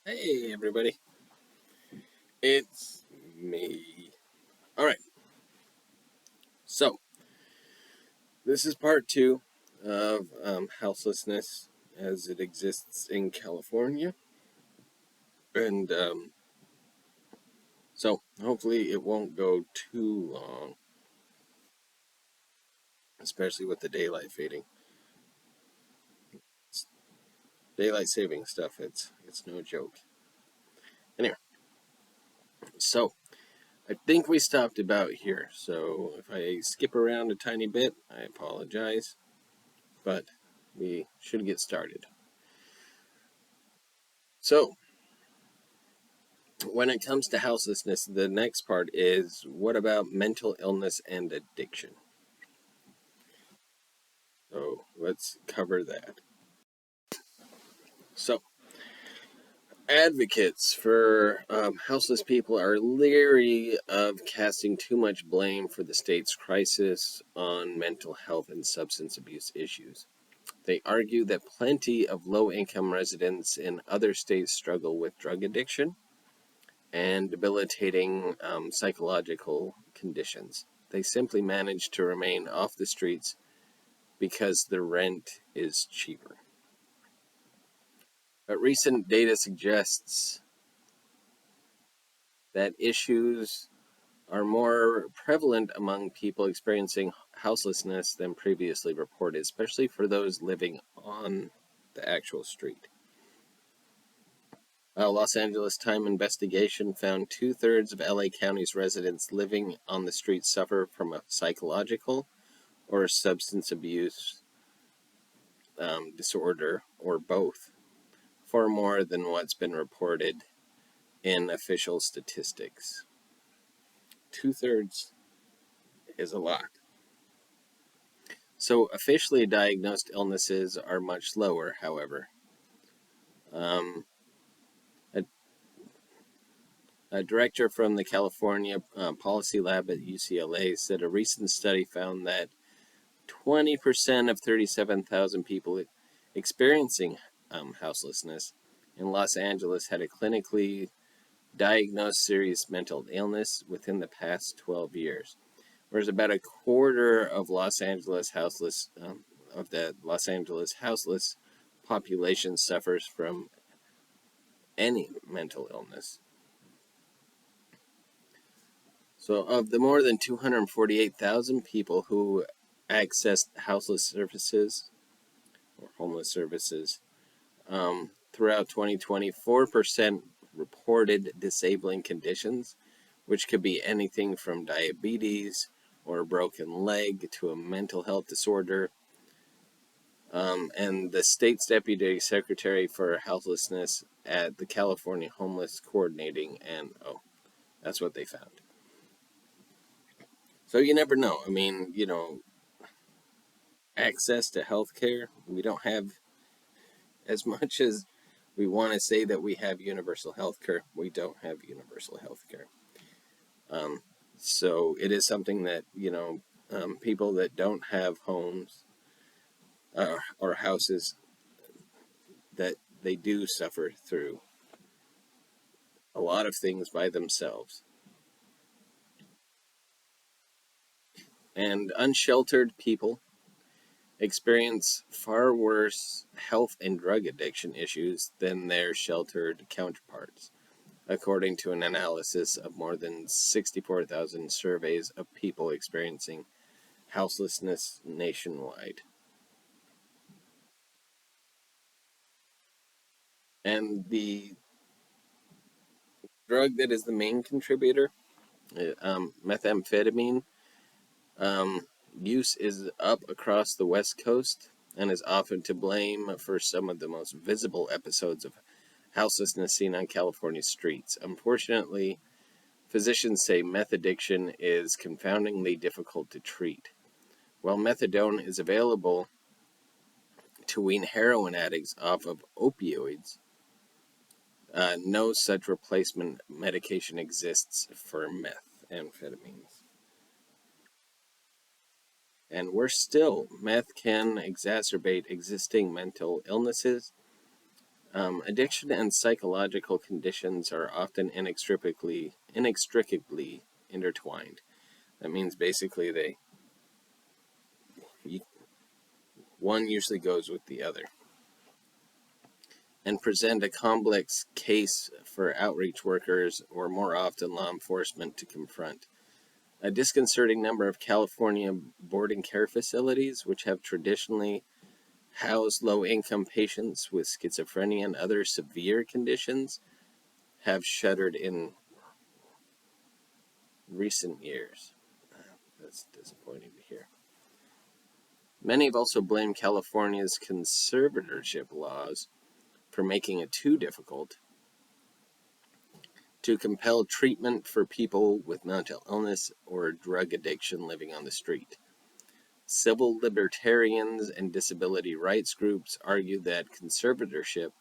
Hey, everybody. It's me. All right. So, this is part two of houselessness as it exists in California. And so, hopefully, it won't go too long, especially with the daylight fading. It's daylight saving stuff, it's no joke. Anyway, so I think we stopped about here. So, if I skip around a tiny bit, I apologize. But we should get started. So, when it comes to houselessness, the next part is what about mental illness and addiction? So let's cover that. So, advocates for houseless people are leery of casting too much blame for the state's crisis on mental health and substance abuse issues. They argue that plenty of low income residents in other states struggle with drug addiction and debilitating psychological conditions. They simply manage to remain off the streets because the rent is cheaper. But recent data suggests that issues are more prevalent among people experiencing houselessness than previously reported, especially for those living on the actual street. A Los Angeles Times investigation found 2/3 of LA County's residents living on the street suffer from a psychological or substance abuse disorder or both, far more than what's been reported in official statistics. 2/3 is a lot. So, officially diagnosed illnesses are much lower, however. Um, a, a director from the California Policy Lab at UCLA said a recent study found that 20% of 37,000 people experiencing houselessness in Los Angeles had a clinically diagnosed serious mental illness within the past 12 years, whereas about a quarter of the Los Angeles houseless population suffers from any mental illness. So, of the more than 248,000 people who accessed houseless services or homeless services throughout 2020, 4% reported disabling conditions, which could be anything from diabetes or a broken leg to a mental health disorder. And the state's deputy secretary for houselessness at the California Homeless Coordinating, and that's what they found. So you never know. I mean, access to health care, we don't have as much as we want to say that we have universal health care. We don't have universal health care. So it is something that, people that don't have homes or houses, that they do suffer through a lot of things by themselves. And unsheltered people experience far worse health and drug addiction issues than their sheltered counterparts, according to an analysis of more than 64,000 surveys of people experiencing houselessness nationwide. And the drug that is the main contributor, methamphetamine, use is up across the West Coast and is often to blame for some of the most visible episodes of houselessness seen on California streets. Unfortunately, physicians say meth addiction is confoundingly difficult to treat. While methadone is available to wean heroin addicts off of opioids, no such replacement medication exists for methamphetamines. And worse still, meth can exacerbate existing mental illnesses, Addiction and psychological conditions are often inextricably intertwined. That means basically one usually goes with the other, and present a complex case for outreach workers or more often law enforcement to confront. A disconcerting number of California boarding care facilities, which have traditionally housed low-income patients with schizophrenia and other severe conditions, have shuttered in recent years. That's disappointing to hear. Many have also blamed California's conservatorship laws for making it too difficult to compel treatment for people with mental illness or drug addiction living on the street. Civil libertarians and disability rights groups argue that conservatorship,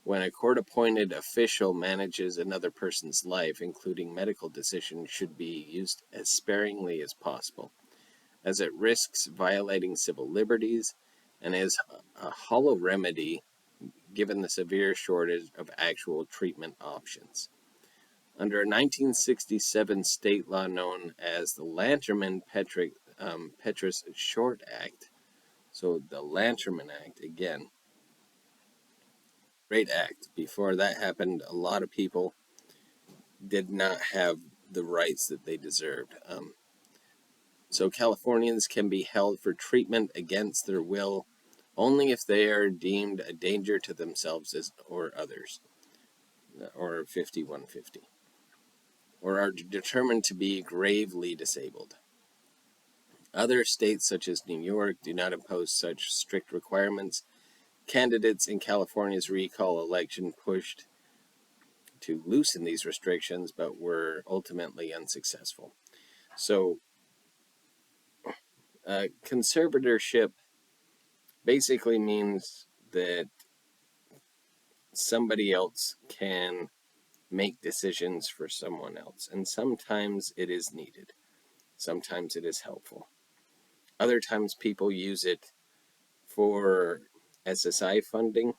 when a court-appointed official manages another person's life, including medical decisions, should be used as sparingly as possible, as it risks violating civil liberties and is a hollow remedy given the severe shortage of actual treatment options. Under a 1967 state law known as the Lanterman-Petrus Short Act, so the Lanterman Act, again, great act. Before that happened, a lot of people did not have the rights that they deserved. So Californians can be held for treatment against their will only if they are deemed a danger to themselves or others, or 5150, or are determined to be gravely disabled. Other states, such as New York, do not impose such strict requirements. Candidates in California's recall election pushed to loosen these restrictions, but were ultimately unsuccessful. So, conservatorship basically means that somebody else can make decisions for someone else, and sometimes it is needed. Sometimes it is helpful. Other times people use it for SSI funding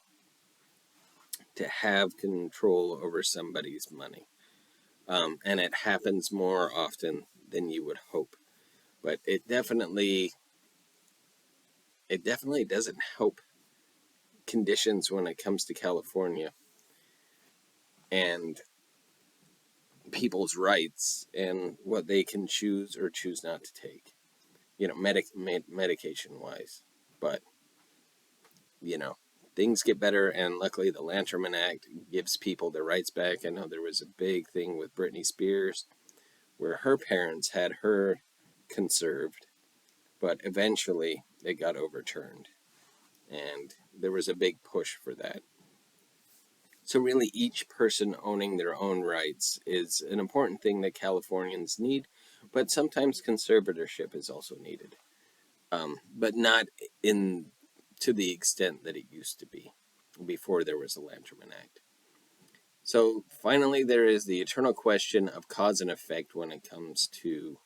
to have control over somebody's money. And it happens more often than you would hope. But it definitely doesn't help conditions when it comes to California and people's rights and what they can choose or choose not to take, medication wise. But, you know, things get better, and luckily the Lanterman Act gives people their rights back. I know there was a big thing with Britney Spears where her parents had her conserved, but eventually it got overturned. And there was a big push for that. So really, each person owning their own rights is an important thing that Californians need, but sometimes conservatorship is also needed, but not in to the extent that it used to be before there was the Lanterman Act. So finally, there is the eternal question of cause and effect when it comes to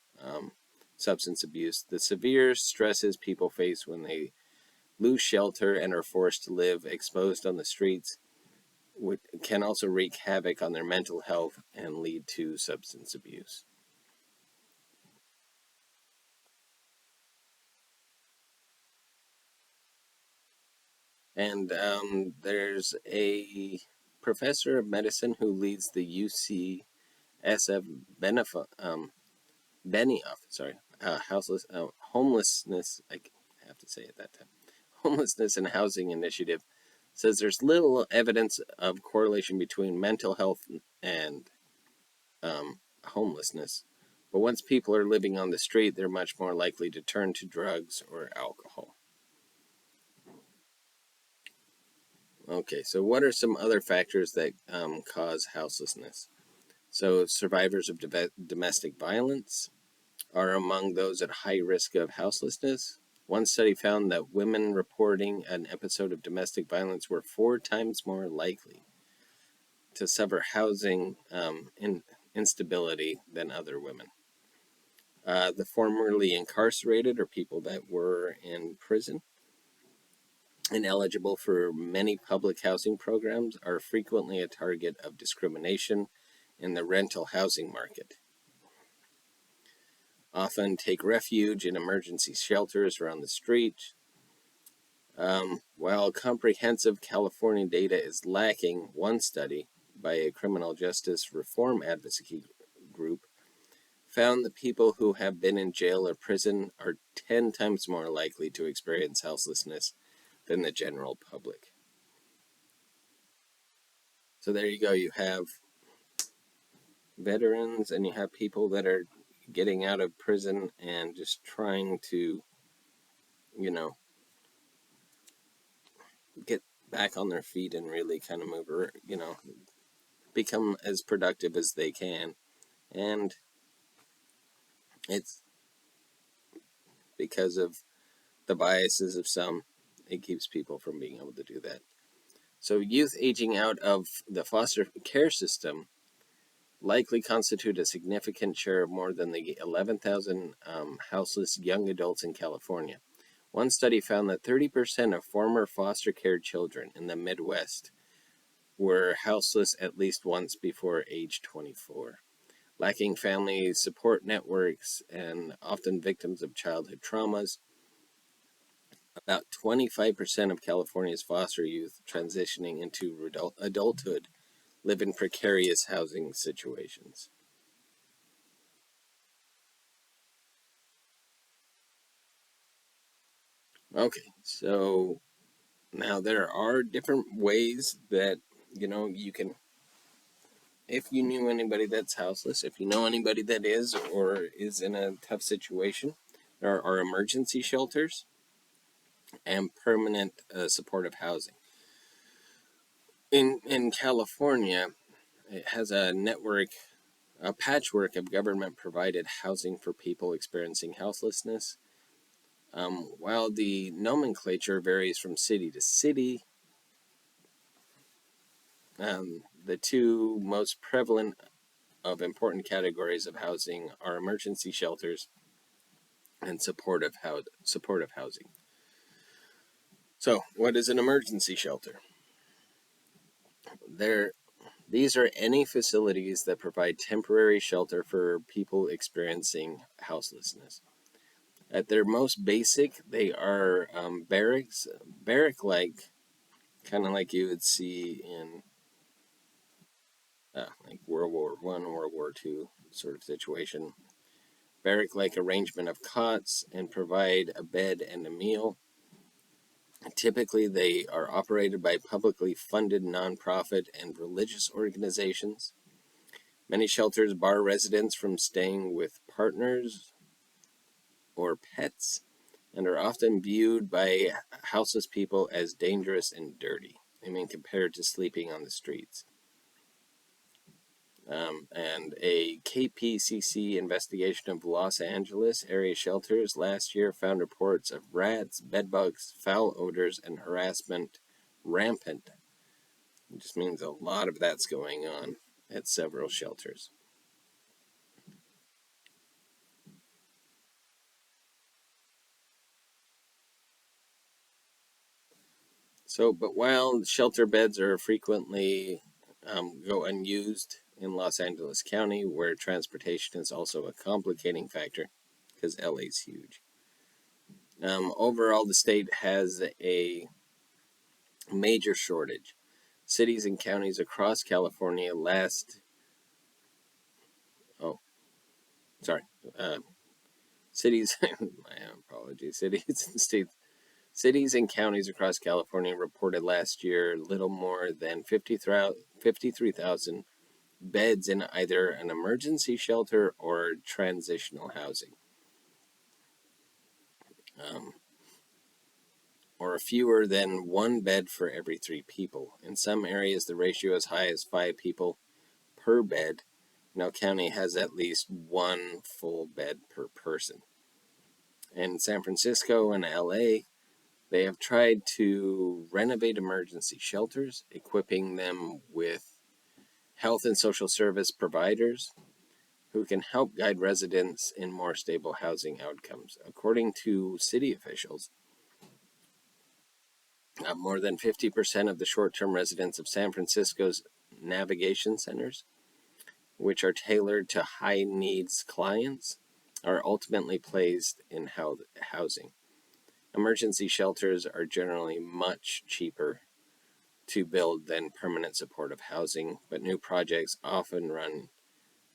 substance abuse. The severe stresses people face when they lose shelter and are forced to live exposed on the streets can also wreak havoc on their mental health and lead to substance abuse. And there's a professor of medicine who leads the UCSF Benioff, homelessness. I have to say it that time. Homelessness and Housing Initiative says there's little evidence of correlation between mental health and homelessness. But once people are living on the street, they're much more likely to turn to drugs or alcohol. Okay, so what are some other factors that cause houselessness? So, survivors of domestic violence are among those at high risk of houselessness. One study found that women reporting an episode of domestic violence were 4 times more likely to suffer housing instability than other women. The formerly incarcerated, or people that were in prison, ineligible for many public housing programs, are frequently a target of discrimination in the rental housing market. Often take refuge in emergency shelters around the street. While comprehensive California data is lacking, one study by a criminal justice reform advocacy group found that people who have been in jail or prison are 10 times more likely to experience houselessness than the general public. So there you go. You have veterans and you have people that are getting out of prison and just trying to, you know, get back on their feet and really kind of move, become as productive as they can. And it's because of the biases of some, it keeps people from being able to do that. So youth aging out of the foster care system likely constitute a significant share of more than the 11,000 houseless young adults in California. One study found that 30% of former foster care children in the Midwest were houseless at least once before age 24, lacking family support networks and often victims of childhood traumas. About 25% of California's foster youth transitioning into adulthood live in precarious housing situations. Okay, so now there are different ways that, you can, if you knew anybody that's houseless, if you know anybody that is or is in a tough situation, there are emergency shelters and permanent supportive housing. In California, it has a patchwork of government provided housing for people experiencing houselessness. While the nomenclature varies from city to city, the two most prevalent of important categories of housing are emergency shelters and supportive housing. So, what is an emergency shelter? These are any facilities that provide temporary shelter for people experiencing houselessness. At their most basic, they are barracks, barrack-like, kind of like you would see in like World War I, World War II sort of situation. Barrack-like arrangement of cots and provide a bed and a meal. Typically, they are operated by publicly funded nonprofit and religious organizations. Many shelters bar residents from staying with partners or pets and are often viewed by houseless people as dangerous and dirty. I mean, compared to sleeping on the streets. And a KPCC investigation of Los Angeles area shelters last year found reports of rats, bedbugs, foul odors, and harassment rampant. It just means a lot of that's going on at several shelters. So, but while shelter beds are frequently go unused in Los Angeles County, where transportation is also a complicating factor, because LA's huge. Overall, the state has a major shortage. Cities and counties across California oh, sorry, uh, cities, my apologies, cities and states. Cities and counties across California reported last year little more than 53,000 beds in either an emergency shelter or transitional housing, um, or fewer than one bed for every three people. In some areas, the ratio is as high as 5 people per bed. Now, county has at least one full bed per person. In San Francisco and LA, they have tried to renovate emergency shelters, equipping them with health and social service providers who can help guide residents in more stable housing outcomes. According to city officials, More than 50% of the short-term residents of San Francisco's navigation centers, which are tailored to high-needs clients, are ultimately placed in housing. Emergency shelters are generally much cheaper to build than permanent supportive housing, but new projects often run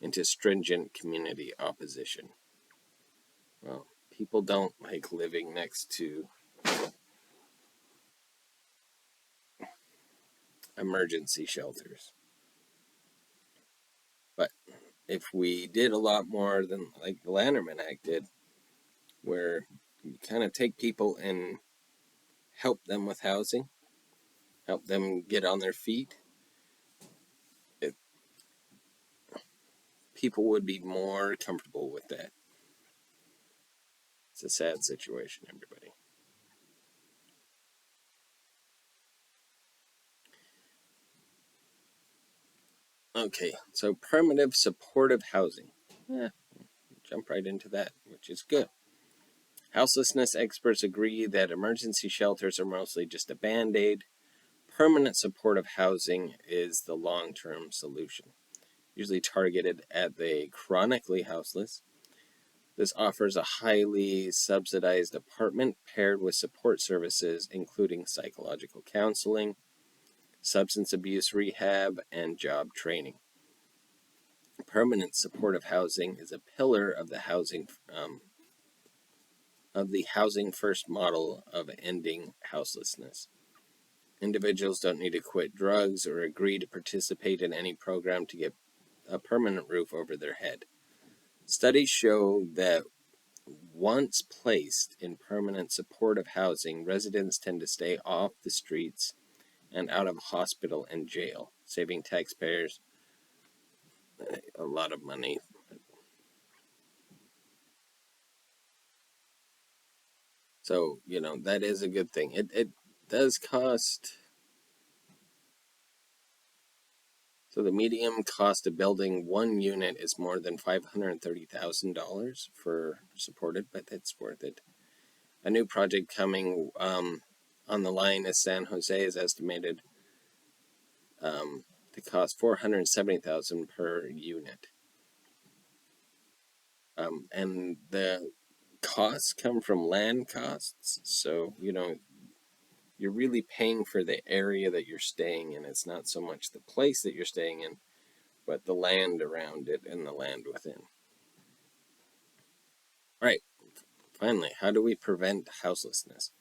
into stringent community opposition. Well, people don't like living next to emergency shelters. But if we did a lot more than like the Lanterman Act did, where you kind of take people and help them with housing, help them get on their feet, it, people would be more comfortable with that. It's a sad situation, everybody. Okay, so primitive supportive housing. Yeah, jump right into that, which is good. Houselessness experts agree that emergency shelters are mostly just a band aid. Permanent supportive housing is the long term solution, usually targeted at the chronically houseless. This offers a highly subsidized apartment paired with support services, including psychological counseling, substance abuse rehab, and job training. Permanent supportive housing is a pillar of the housing first model of ending houselessness. Individuals don't need to quit drugs or agree to participate in any program to get a permanent roof over their head. Studies show that once placed in permanent supportive housing, residents tend to stay off the streets and out of hospital and jail, saving taxpayers a lot of money. So, that is a good thing. It does cost. So the median cost of building one unit is more than $530,000 for supported, but it's worth it. A new project coming on the line is San Jose is estimated to cost $470,000 per unit, and the costs come from land costs. So you're really paying for the area that you're staying in. It's not so much the place that you're staying in, but the land around it and the land within. All right. Finally, how do we prevent houselessness?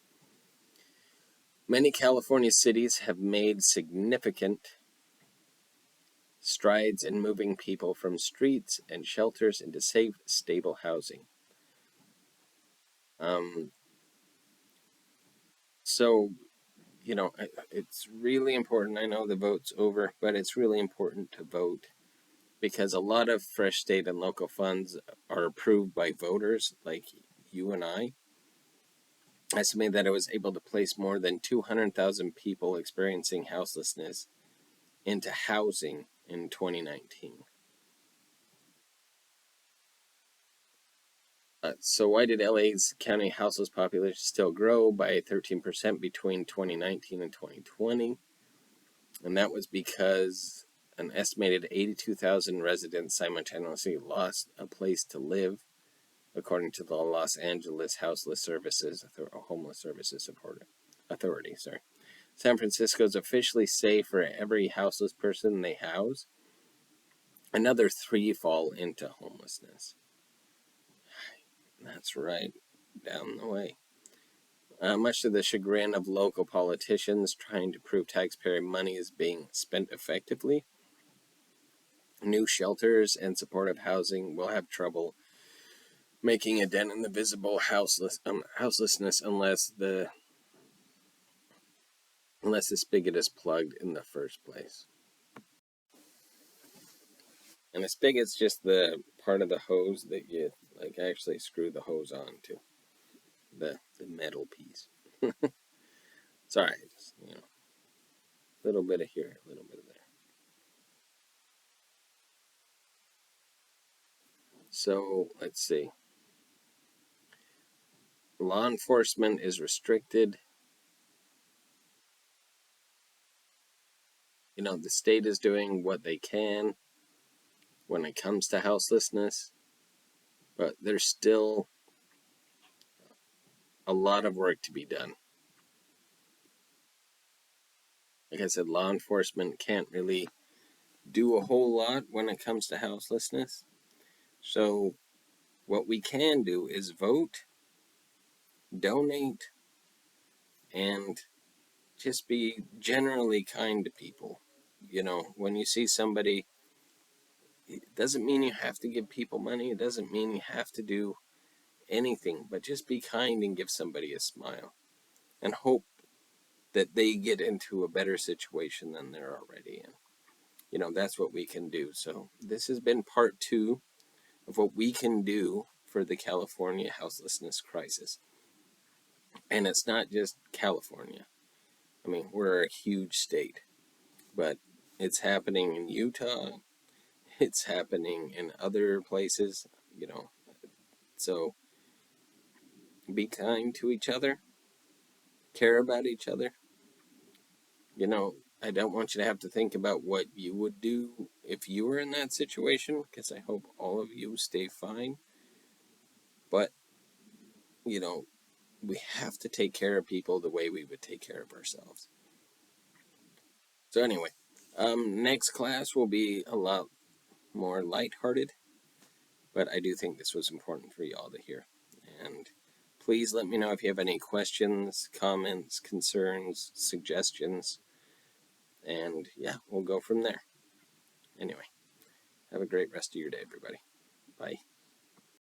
Many California cities have made significant strides in moving people from streets and shelters into safe, stable housing. Um, so, it's really important. I know the vote's over, but it's really important to vote because a lot of fresh state and local funds are approved by voters like you and I. Estimate that it was able to place more than 200,000 people experiencing houselessness into housing in 2019. So why did LA's county houseless population still grow by 13% between 2019 and 2020? And that was because an estimated 82,000 residents simultaneously lost a place to live, according to the Los Angeles Houseless Services Homeless Services Authority. San Francisco is officially safe for every houseless person they house. Another 3 fall into homelessness. That's right, down the way. Much to the chagrin of local politicians trying to prove taxpayer money is being spent effectively, new shelters and supportive housing will have trouble making a dent in the visible houselessness unless the spigot is plugged in the first place. And a spigot's just the part of the hose that you actually screw the hose on to, the metal piece. Sorry, just a little bit of here, a little bit of there. So let's see. Law enforcement is restricted The state is doing what they can when it comes to houselessness, but there's still a lot of work to be done. Like I said, law enforcement can't really do a whole lot when it comes to houselessness. So, what we can do is vote, donate, and just be generally kind to people. When you see somebody, it doesn't mean you have to give people money, it doesn't mean you have to do anything, but just be kind and give somebody a smile and hope that they get into a better situation than they're already in. That's what we can do. So, this has been part 2 of what we can do for the California houselessness crisis. And it's not just California. I mean, we're a huge state, but it's happening in Utah. It's happening in other places, So be kind to each other, care about each other. I don't want you to have to think about what you would do if you were in that situation, because I hope all of you stay fine. But, we have to take care of people the way we would take care of ourselves. So anyway, next class will be a lot more lighthearted, but I do think this was important for y'all to hear. And please let me know if you have any questions, comments, concerns, suggestions, and yeah, we'll go from there. Anyway, have a great rest of your day, everybody. Bye.